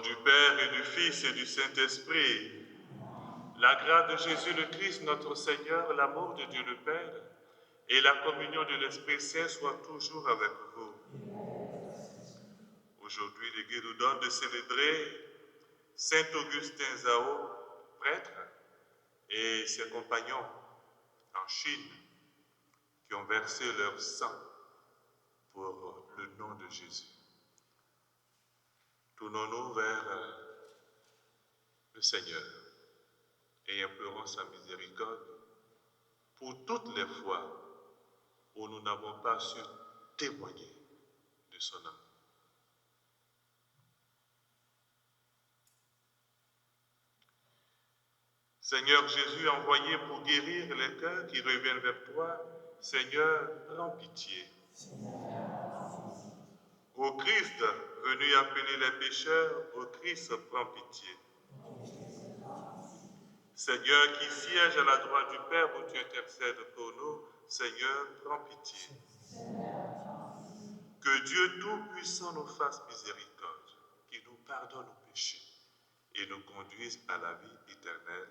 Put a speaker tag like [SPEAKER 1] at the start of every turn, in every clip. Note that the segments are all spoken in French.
[SPEAKER 1] du Père et du Fils et du Saint-Esprit, la grâce de Jésus le Christ, notre Seigneur, l'amour de Dieu le Père et la communion de l'Esprit Saint soient toujours avec vous. Aujourd'hui, l'Église nous donne de célébrer Saint Augustin Zhao, prêtre, et ses compagnons en Chine qui ont versé leur sang pour le nom de Jésus. Tournons-nous vers le Seigneur et implorons sa miséricorde pour toutes les fois où nous n'avons pas su témoigner de son amour. Seigneur Jésus, envoyé pour guérir les cœurs qui reviennent vers toi, Seigneur, prends pitié. Ô Christ, venu appeler les pécheurs, ô Christ, prends pitié. Seigneur qui siège à la droite du Père où tu intercèdes pour nous, Seigneur, prends pitié. Que Dieu Tout-Puissant nous fasse miséricorde, qu'il nous pardonne nos péchés et nous conduise à la vie éternelle.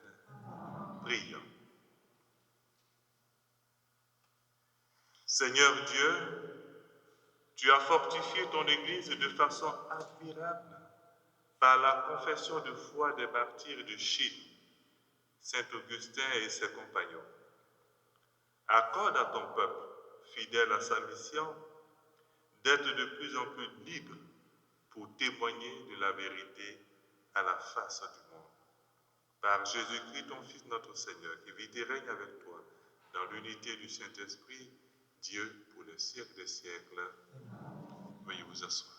[SPEAKER 1] Prions. Seigneur Dieu, tu as fortifié ton Église de façon admirable par la confession de foi des martyrs de Chine, Saint Augustin et ses compagnons. Accorde à ton peuple, fidèle à sa mission, d'être de plus en plus libre pour témoigner de la vérité à la face du monde. Par Jésus-Christ, ton Fils, notre Seigneur, qui vit et règne avec toi dans l'unité du Saint-Esprit, Dieu pour les siècles des siècles. Veuillez vous asseoir.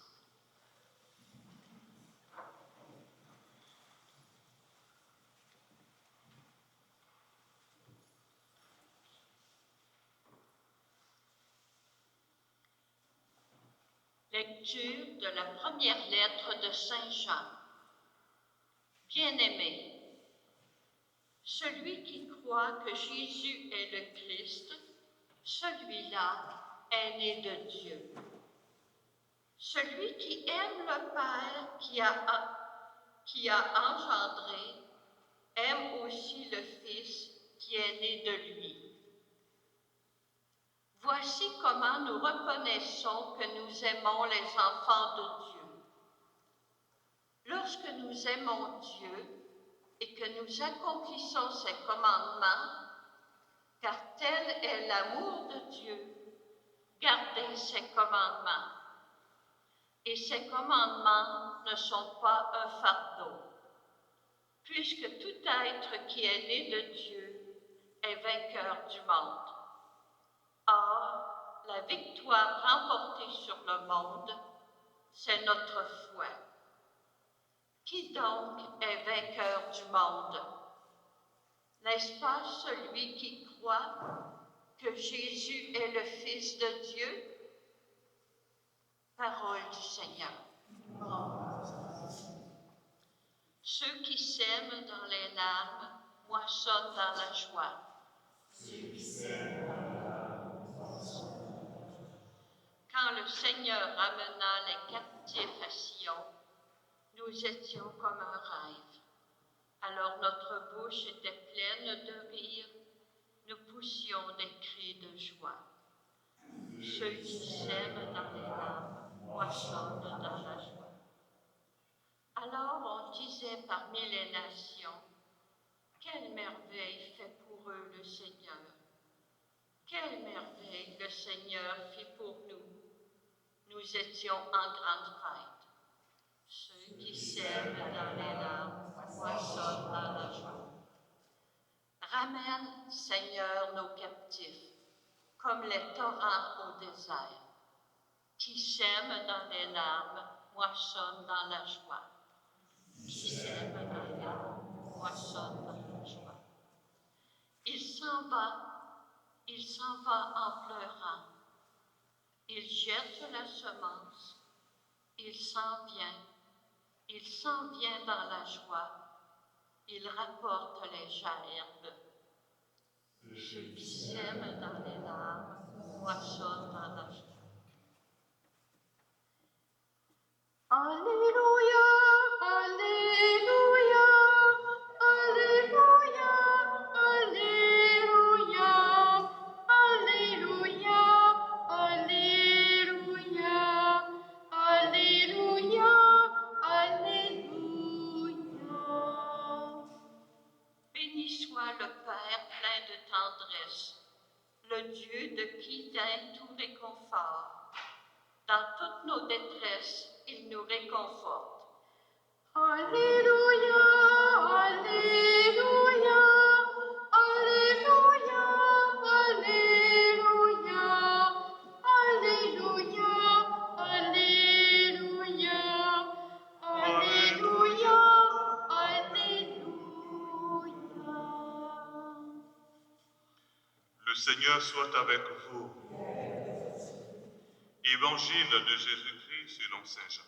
[SPEAKER 2] Lecture de la première lettre de Saint Jean. Bien-aimés, celui qui croit que Jésus est le Christ, celui-là est né de Dieu. Celui qui aime le Père qui a engendré, aime aussi le Fils qui est né de lui. Voici comment nous reconnaissons que nous aimons les enfants de Dieu. Lorsque nous aimons Dieu et que nous accomplissons ses commandements, car tel est l'amour de Dieu, gardez ses commandements. Et ses commandements ne sont pas un fardeau, puisque tout être qui est né de Dieu est vainqueur du monde. Or, la victoire remportée sur le monde, c'est notre foi. Qui donc est vainqueur du monde? N'est-ce pas celui qui croit que Jésus est le Fils de Dieu? Parole du Seigneur. Ceux qui sèment dans les larmes moissonnent dans la joie. Quand le Seigneur ramena les captifs à Sion, nous étions comme un rêve. Alors notre bouche était pleine de rire, nous poussions des cris de joie. Ceux qui sèment dans les larmes moissonnent dans la joie. Alors on disait parmi les nations, quelle merveille fait pour eux le Seigneur! Quelle merveille le Seigneur fit pour nous! Nous étions en grande fête. Ceux qui sèment dans les larmes moissonnent dans la joie. Ramène, Seigneur, nos captifs, comme les torrents au désert. Qui sème dans les larmes moissonne dans la joie. Qui sème dans les larmes moissonne dans la joie. Il s'en va en pleurant. Il jette la semence. Il s'en vient dans la joie. Il rapporte les gerbes. Ceux qui sèment dans les larmes moissonnent dans la joie. Alléluia, tendresse, le Dieu de qui vient tout réconfort. Dans toutes nos détresses, il nous réconforte. Alléluia, Alléluia, Alléluia, Alléluia, Alléluia, Alléluia, Alléluia, Alléluia.
[SPEAKER 1] Le Seigneur soit avec vous. Évangile de Jésus-Christ selon Saint Jean.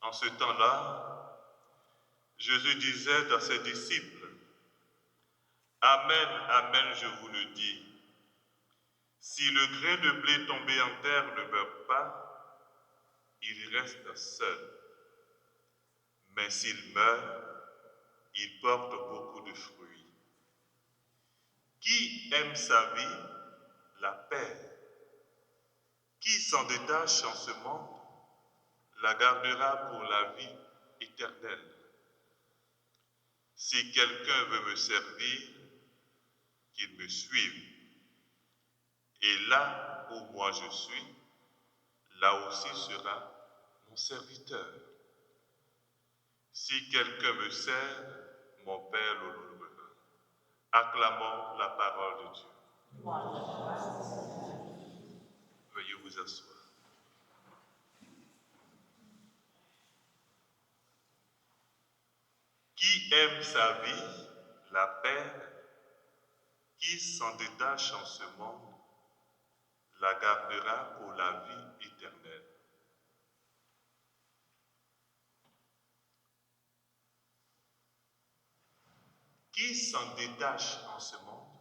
[SPEAKER 1] En ce temps-là, Jésus disait à ses disciples, « Amen, amen, je vous le dis, si le grain de blé tombé en terre ne meurt pas, il reste seul. Mais s'il meurt, il porte beaucoup de fruits. Qui aime sa vie, la perd. Qui s'en détache en ce monde, la gardera pour la vie éternelle. Si quelqu'un veut me servir, qu'il me suive. Et là où moi je suis, là aussi sera mon serviteur. Si quelqu'un me sert, mon Père l'honorera. Acclamons la parole de Dieu. Veuillez vous asseoir. Qui aime sa vie, la perd. Qui s'en détache en ce monde, la gardera pour la vie éternelle. Qui s'en détache en ce monde,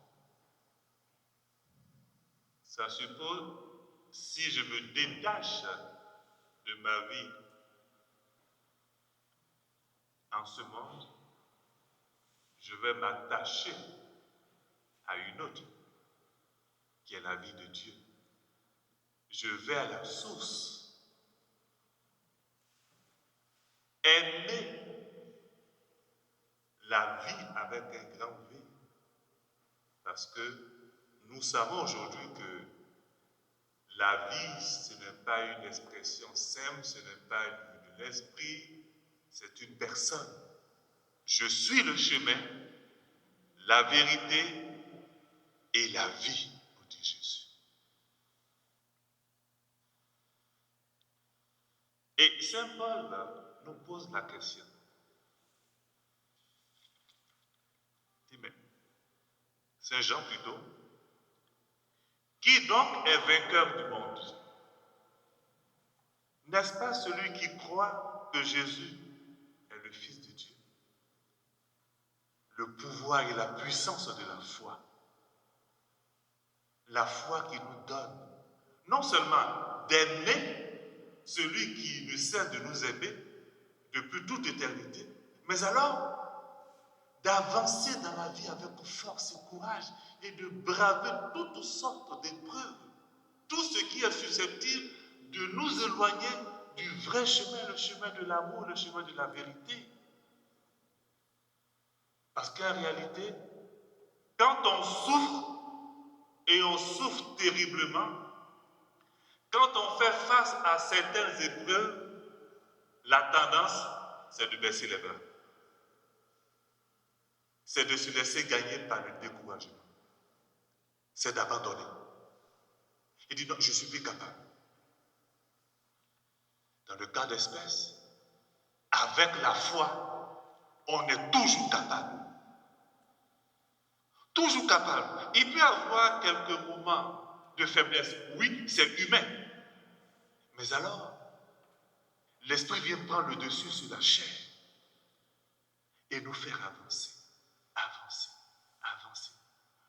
[SPEAKER 1] ça suppose, si je me détache de ma vie en ce monde, je vais m'attacher à une autre, qui est la vie de Dieu. Je vais à la source. Aimer la vie avec un grand V. Parce que nous savons aujourd'hui que la vie, ce n'est pas une expression simple, ce n'est pas une vue de l'esprit, c'est une personne. Je suis le chemin, la vérité et la vie, nous dit Jésus. Et Saint Paul nous pose la question. Il dit, mais Saint Jean plutôt, qui donc est vainqueur du monde? N'est-ce pas celui qui croit que Jésus est le Fils de Dieu? Le pouvoir et la puissance de la foi qui nous donne non seulement d'aimer celui qui ne cesse de nous aimer depuis toute éternité, mais alors d'avancer dans la vie avec force et courage et de braver toutes sortes d'épreuves, tout ce qui est susceptible de nous éloigner du vrai chemin, le chemin de l'amour, le chemin de la vérité. Parce qu'en réalité, quand on souffre, et on souffre terriblement, quand on fait face à certaines épreuves, la tendance, c'est de baisser les bras. C'est de se laisser gagner par le découragement. C'est d'abandonner. Il dit non, je ne suis plus capable. Dans le cas d'espèce, avec la foi, on est toujours capable. Toujours capable. Il peut y avoir quelques moments de faiblesse. Oui, c'est humain. Mais alors, l'esprit vient prendre le dessus sur la chair et nous faire avancer, avancer, avancer.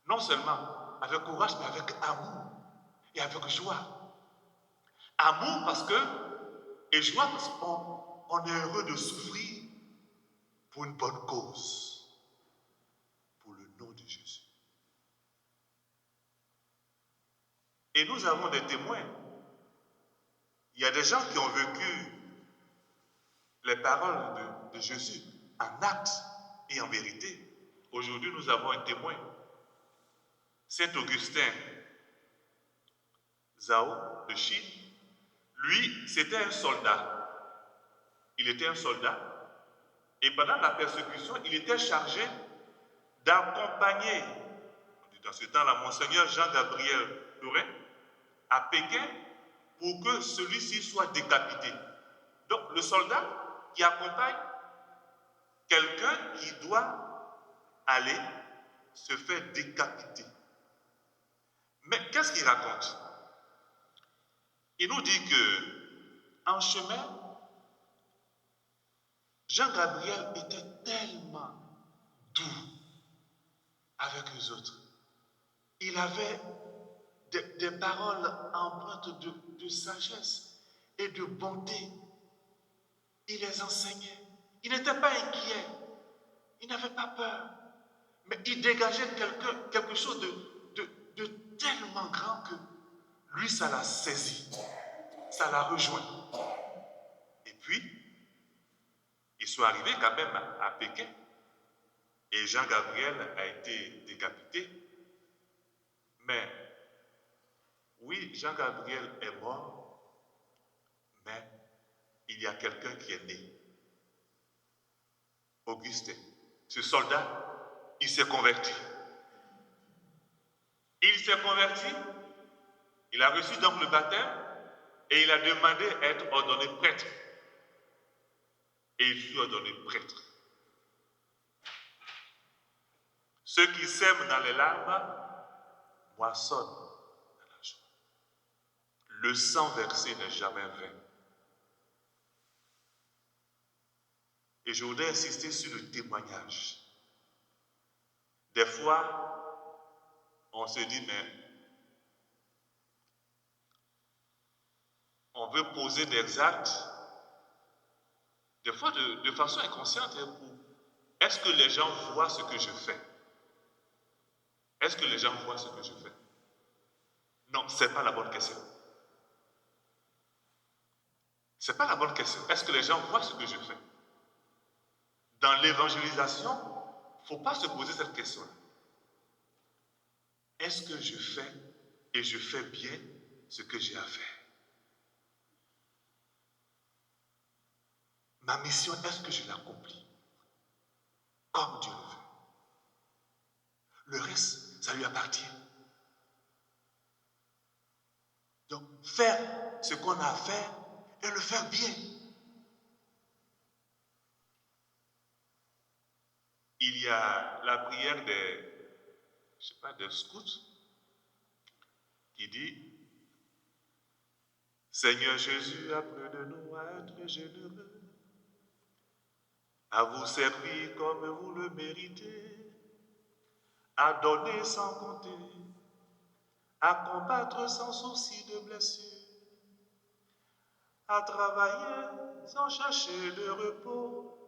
[SPEAKER 1] Non seulement avec courage, mais avec amour et avec joie. Amour parce que, et joie parce qu'on est heureux de souffrir pour une bonne cause, pour le nom de Jésus. Et nous avons des témoins. Il y a des gens qui ont vécu les paroles de Jésus en actes Et en vérité, aujourd'hui, nous avons un témoin. Saint Augustin Zhao de Chine, lui, c'était un soldat. Il était un soldat. Et pendant la persécution, il était chargé d'accompagner, dans ce temps-là, Monseigneur Jean-Gabriel Douret, à Pékin pour que celui-ci soit décapité. Donc, le soldat qui accompagne quelqu'un qui doit aller se faire décapiter. Mais qu'est-ce qu'il raconte? Il nous dit que en chemin, Jean-Gabriel était tellement doux avec les autres. Il avait des paroles empreintes de sagesse et de bonté. Il les enseignait. Il n'était pas inquiet. Il n'avait pas peur. Mais il dégageait quelque chose de tellement grand que lui, ça l'a saisi. Ça l'a rejoint. Et puis, ils sont arrivés quand même à Pékin. Et Jean-Gabriel a été décapité. Mais, oui, Jean-Gabriel est mort, mais il y a quelqu'un qui est né. Augustin. Ce soldat, il s'est converti. Il s'est converti, il a reçu donc le baptême et il a demandé à être ordonné prêtre. Et il fut ordonné prêtre. Ceux qui sèment dans les larmes moissonnent dans la joie. Le sang versé n'est jamais vain. Et je voudrais insister sur le témoignage. Des fois, on se dit, mais on veut poser des actes, des fois de façon inconsciente, est-ce que les gens voient ce que je fais? Est-ce que les gens voient ce que je fais? Non, ce n'est pas la bonne question. Ce n'est pas la bonne question. Est-ce que les gens voient ce que je fais? Dans l'évangélisation, il ne faut pas se poser cette question-là. Est-ce que je fais et je fais bien ce que j'ai à faire? Ma mission, est-ce que je l'accomplis comme Dieu le veut? Le reste, ça lui appartient. Donc, faire ce qu'on a à faire et le faire bien. Il y a la prière des scouts qui dit « Seigneur Jésus, apprenez-nous à être généreux, à vous servir comme vous le méritez, à donner sans compter, à combattre sans souci de blessure, à travailler sans chercher de repos,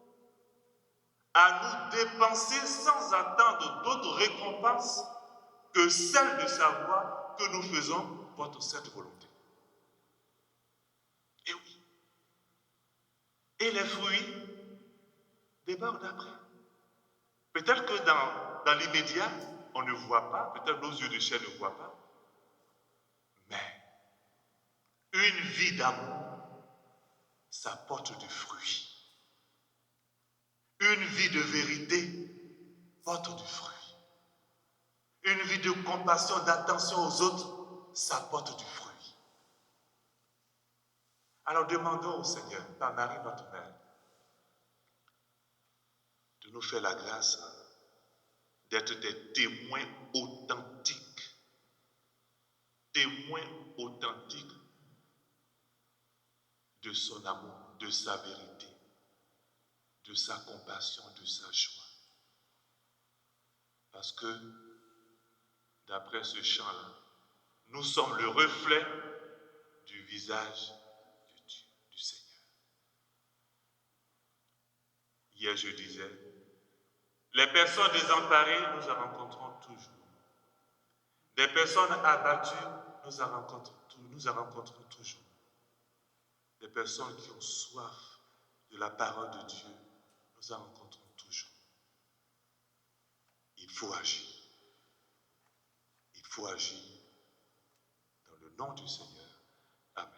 [SPEAKER 1] à nous dépenser sans attendre d'autres récompenses que celle de savoir que nous faisons votre sainte volonté. » Et oui. Et les fruits débordent après. Peut-être que dans l'immédiat, on ne voit pas, peut-être nos yeux de chair ne voient pas, mais une vie d'amour, ça porte du fruit. Une vie de vérité porte du fruit. Une vie de compassion, d'attention aux autres, ça porte du fruit. Alors demandons au Seigneur, par Marie notre Mère, de nous faire la grâce d'être des témoins authentiques de son amour, de sa vérité, de sa compassion, de sa joie. Parce que, d'après ce chant-là, nous sommes le reflet du visage de Dieu, du Seigneur. Hier, je disais, les personnes désemparées, nous en rencontrons toujours. Des personnes abattues, nous en rencontrons toujours. Des personnes qui ont soif de la parole de Dieu, nous en rencontrons toujours. Il faut agir. Il faut agir dans le nom du Seigneur. Amen.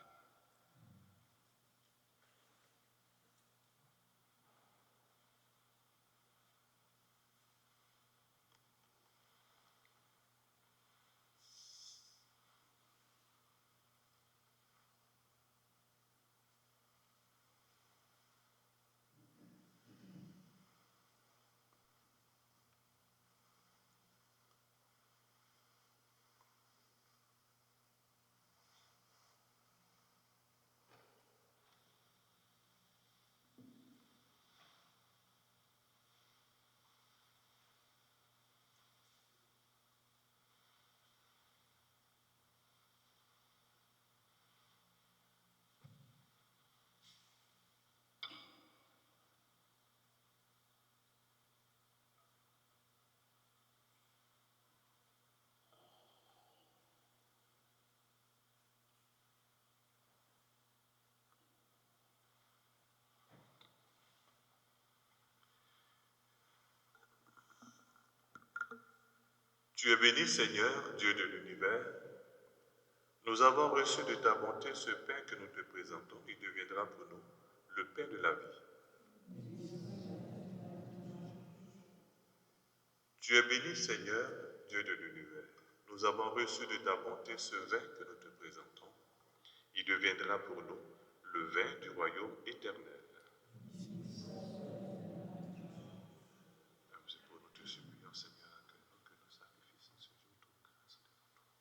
[SPEAKER 1] Tu es béni, Seigneur, Dieu de l'univers. Nous avons reçu de ta bonté ce pain que nous te présentons. Il deviendra pour nous le pain de la vie. Tu es béni, Seigneur, Dieu de l'univers. Nous avons reçu de ta bonté ce vin que nous te présentons. Il deviendra pour nous le vin du royaume éternel. C'est pour nous te supplions, Seigneur, accueille-nous que nos sacrifices en ce jour trouvent grâce devant toi.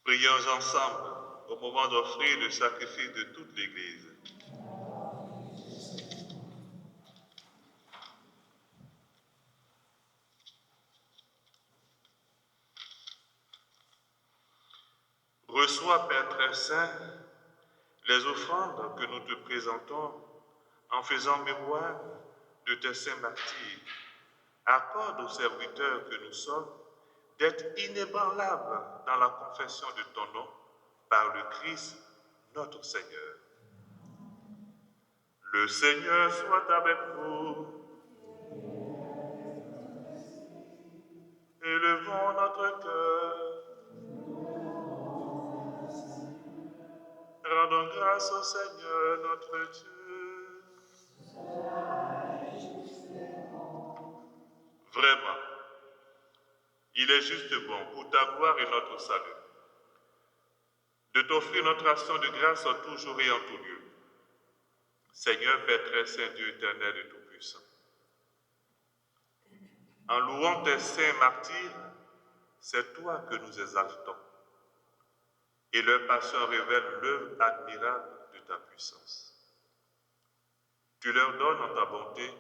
[SPEAKER 1] Prions ensemble au moment d'offrir le sacrifice de toute l'Église. Reçois, Père très saint, les offrandes que nous te présentons en faisant mémoire de tes saints martyrs. Accorde aux serviteurs que nous sommes d'être inébranlables dans la confession de ton nom par le Christ notre Seigneur. Le Seigneur soit avec vous. Élevons notre cœur. Rendons grâce au Seigneur notre Dieu. Vraiment, il est juste bon pour ta gloire et notre salut de t'offrir notre action de grâce en tout jour et en tout lieu. Seigneur, Père très saint, Dieu éternel et tout-puissant, en louant tes saints martyrs, c'est toi que nous exaltons. Et leur passion révèle l'œuvre admirable de ta puissance. Tu leur donnes en ta bonté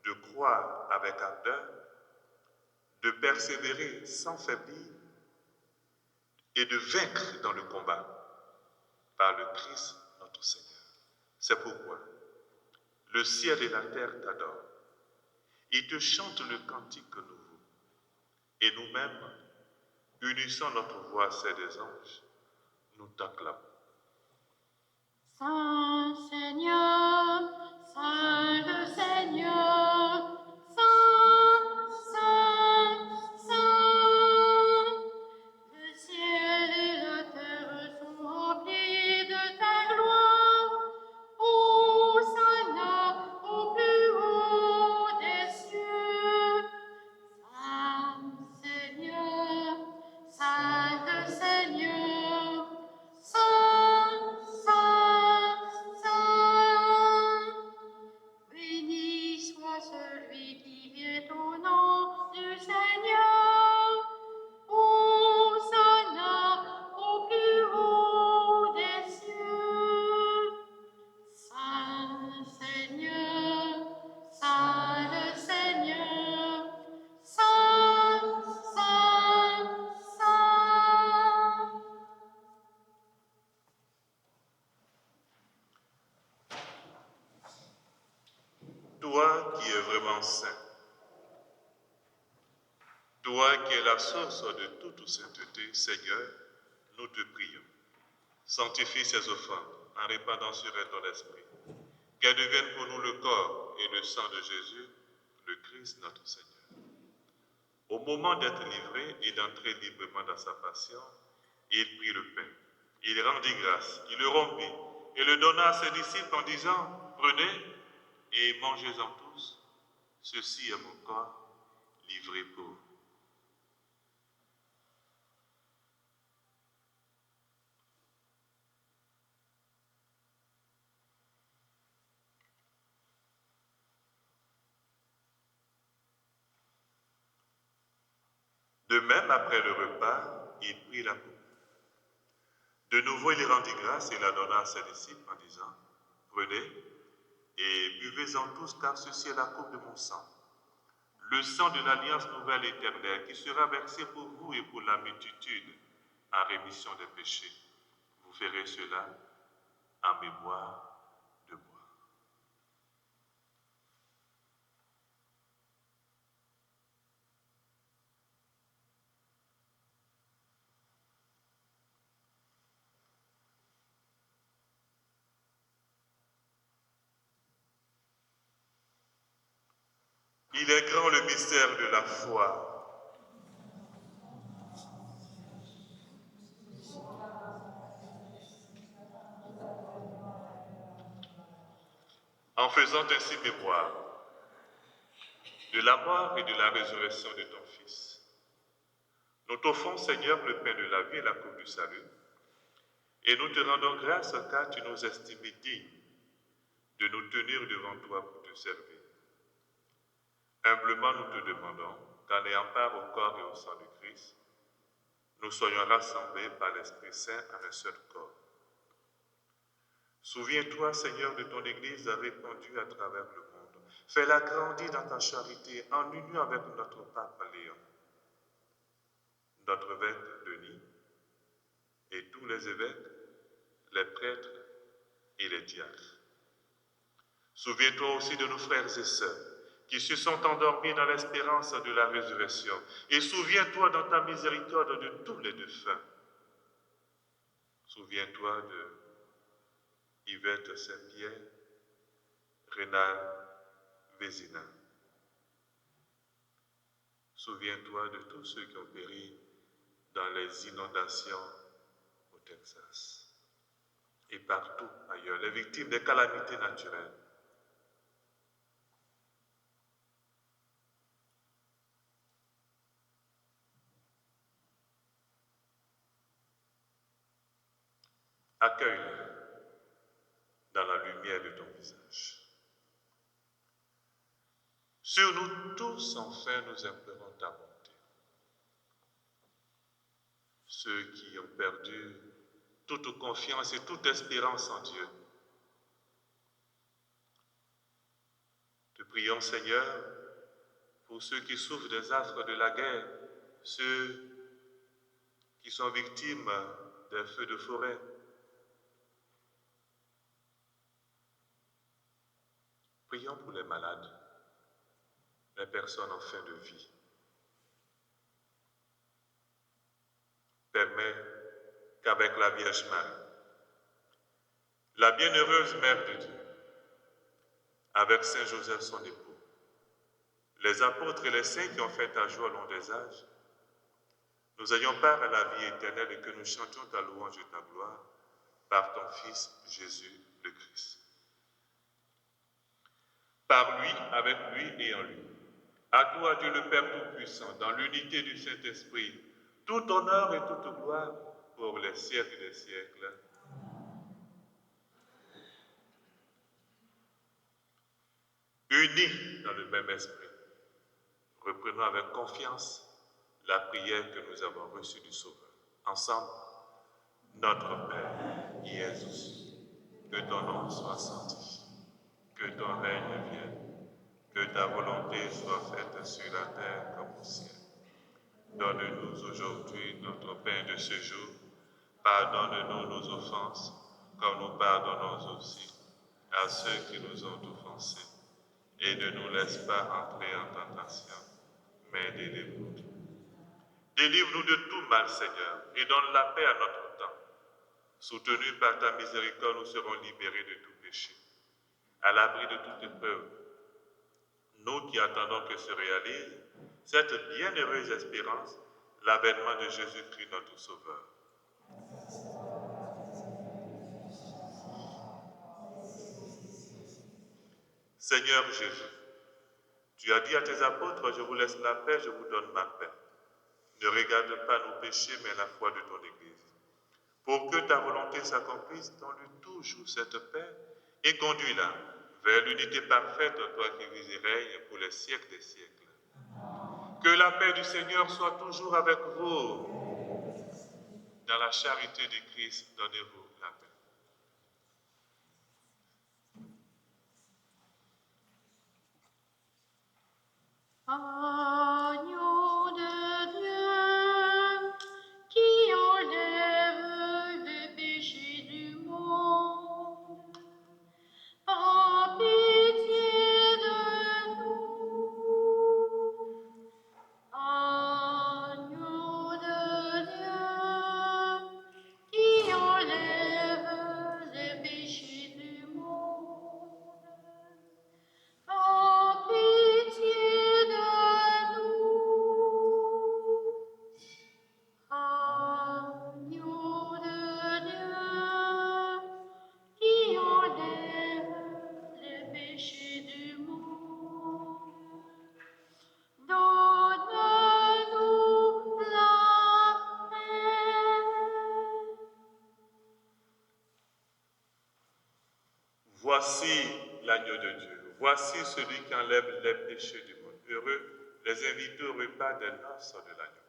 [SPEAKER 1] de croire avec ardeur, de persévérer sans faiblir et de vaincre dans le combat par le Christ notre Seigneur. C'est pourquoi le ciel et la terre t'adorent. Ils te chantent le cantique nouveau. Et nous-mêmes, unissant notre voix à celle des anges, nous t'acclamons.
[SPEAKER 2] Saint Seigneur, Saint le Seigneur, Saint, Saint, Saint. Le ciel et la terre sont remplis de ta gloire. Hosanna au plus haut des cieux. Saint Seigneur, Saint le Seigneur.
[SPEAKER 1] saint, toi qui es la source de toute sainteté, Seigneur, nous te prions. Sanctifie ces offrandes en répandant sur elles ton esprit, qu'elles deviennent pour nous le corps et le sang de Jésus, le Christ notre Seigneur. Au moment d'être livré et d'entrer librement dans sa passion, il prit le pain, il rendit grâce, il le rompit et le donna à ses disciples en disant, prenez et mangez-en tous, ceci est mon corps livré pour vous. De même, après le repas, il prit la coupe. De nouveau, il rendit grâce et la donna à ses disciples en disant, prenez et buvez-en tous, car ceci est la coupe de mon sang, le sang de l'alliance nouvelle éternelle, qui sera versé pour vous et pour la multitude en rémission des péchés. Vous ferez cela en mémoire de moi. Il est grand le mystère de la foi. En faisant ainsi mémoire de la mort et de la résurrection de ton Fils, nous t'offrons, Seigneur, le pain de la vie et la coupe du salut, et nous te rendons grâce car tu nous estimes dignes de nous tenir devant toi pour te servir. Humblement, nous te demandons qu'en ayant part au corps et au sang du Christ, nous soyons rassemblés par l'Esprit Saint en un seul corps. Souviens-toi, Seigneur, de ton Église répandue à travers le monde. Fais-la grandir dans ta charité en union avec notre Pape Léon, notre évêque Denis et tous les évêques, les prêtres et les diacres. Souviens-toi aussi de nos frères et sœurs qui se sont endormis dans l'espérance de la résurrection. Et souviens-toi dans ta miséricorde de tous les défunts. Souviens-toi de Yvette Saint-Pierre, Rénal Vézina. Souviens-toi de tous ceux qui ont péri dans les inondations au Texas et partout ailleurs, les victimes des calamités naturelles. Accueille-les dans la lumière de ton visage. Sur nous tous, enfin, nous implorons ta bonté. Ceux qui ont perdu toute confiance et toute espérance en Dieu. Te prions, Seigneur, pour ceux qui souffrent des affres de la guerre, ceux qui sont victimes des feux de forêt. Prions pour les malades, les personnes en fin de vie. Permets qu'avec la Vierge Marie, la bienheureuse Mère de Dieu, avec Saint Joseph son époux, les apôtres et les saints qui ont fait ta joie au long des âges, nous ayons part à la vie éternelle et que nous chantions ta louange et ta gloire par ton Fils Jésus le Christ. Par lui, avec lui et en lui. À toi, Dieu le Père Tout-Puissant, dans l'unité du Saint-Esprit, tout honneur et toute gloire pour les siècles des siècles. Unis dans le même esprit, reprenons avec confiance la prière que nous avons reçue du Sauveur. Ensemble, notre Père, qui es aux cieux, que ton nom soit sanctifié, que ton règne vienne, que ta volonté soit faite sur la terre comme au ciel. Donne-nous aujourd'hui notre pain de ce jour. Pardonne-nous nos offenses, comme nous pardonnons aussi à ceux qui nous ont offensés. et ne nous laisse pas entrer en tentation, mais délivre-nous. Délivre-nous de tout mal, Seigneur, et donne la paix à notre temps. Soutenus par ta miséricorde, nous serons libérés de tout péché, à l'abri de toute épreuve. Nous qui attendons que se réalise cette bienheureuse espérance, l'avènement de Jésus-Christ, notre Sauveur. Seigneur Jésus, tu as dit à tes apôtres, je vous laisse la paix, je vous donne ma paix. Ne regarde pas nos péchés, mais la foi de ton Église. Pour que ta volonté s'accomplisse, donne-lui toujours cette paix et conduis-la vers l'unité parfaite, toi qui vis et règnes pour les siècles des siècles. Que la paix du Seigneur soit toujours avec vous. Dans la charité de Christ, donnez-vous la paix.
[SPEAKER 2] Agneau de Dieu, qui enlève les péchés du monde, prends pitié de nous. Agneau de Dieu, qui enlève les péchés du monde, prends pitié de nous. Agneau de Dieu, qui enlève les péchés du monde, donne-nous la paix.
[SPEAKER 1] Voici l'agneau de Dieu. Voici celui qui enlève les péchés du monde. Heureux les invités au repas des noces de l'agneau.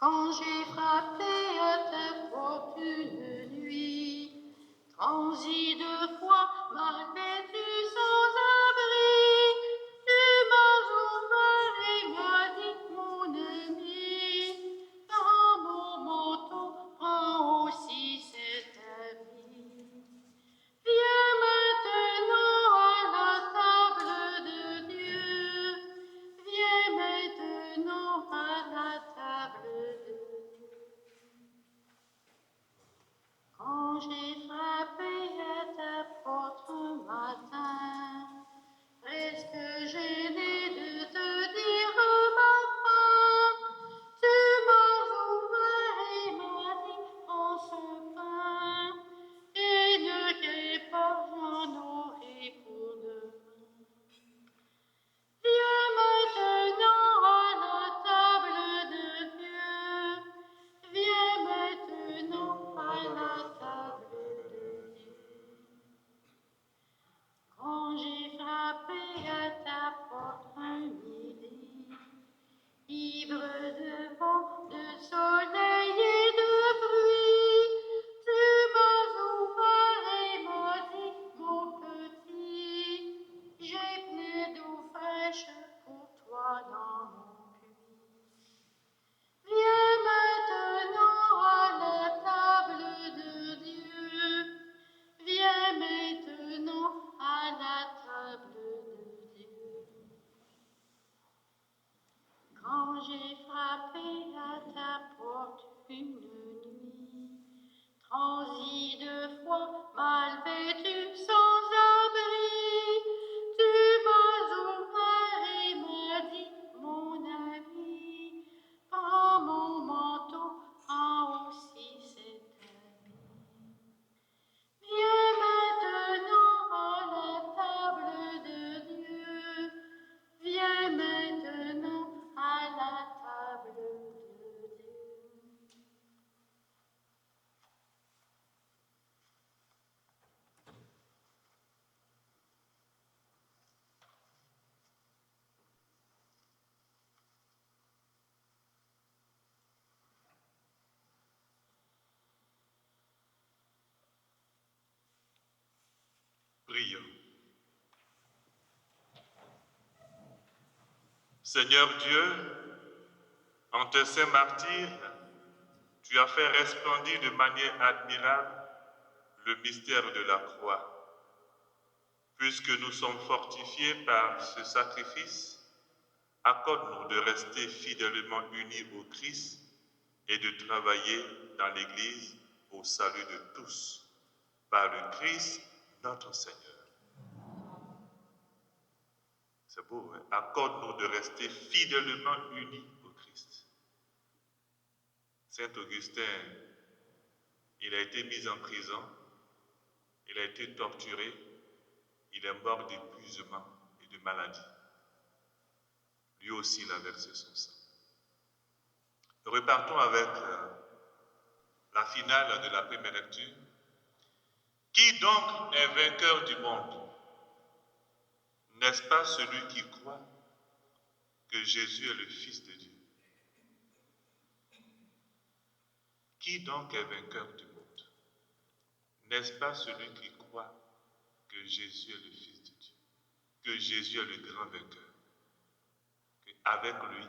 [SPEAKER 2] Quand j'ai frappé à ta porte une nuit, transi deux fois, malgré-tu sans abri, tu m'as ouvert et m'as dit, mon ami, dans mon manteau, prends aussi cet habit. Viens maintenant à la table de Dieu, viens maintenant à la table de Dieu. Quand j'ai frappé à ta porte,
[SPEAKER 1] Prions. Seigneur Dieu, en tes saints martyrs, tu as fait resplendir de manière admirable le mystère de la croix. Puisque nous sommes fortifiés par ce sacrifice, accorde-nous de rester fidèlement unis au Christ et de travailler dans l'Église au salut de tous, par le Christ notre Seigneur. C'est beau, hein? Accorde-nous de rester fidèlement unis au Christ. Saint Augustin, il a été mis en prison, il a été torturé, il est mort d'épuisement et de maladie. Lui aussi, il a versé son sang. Repartons avec la finale de la première lecture. Qui donc est vainqueur du monde? N'est-ce pas celui qui croit que Jésus est le Fils de Dieu? Qui donc est vainqueur du monde? N'est-ce pas celui qui croit que Jésus est le Fils de Dieu? Que Jésus est le grand vainqueur? Qu'avec lui,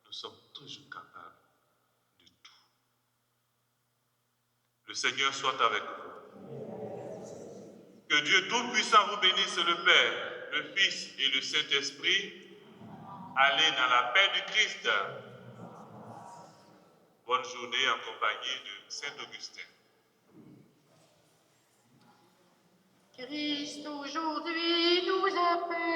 [SPEAKER 1] nous sommes toujours capables de tout. Le Seigneur soit avec vous. Que Dieu Tout-Puissant vous bénisse, le Père, le Fils et le Saint-Esprit. Allez dans la paix du Christ. Bonne journée en compagnie de Saint-Augustin.
[SPEAKER 3] Christ aujourd'hui nous appelle.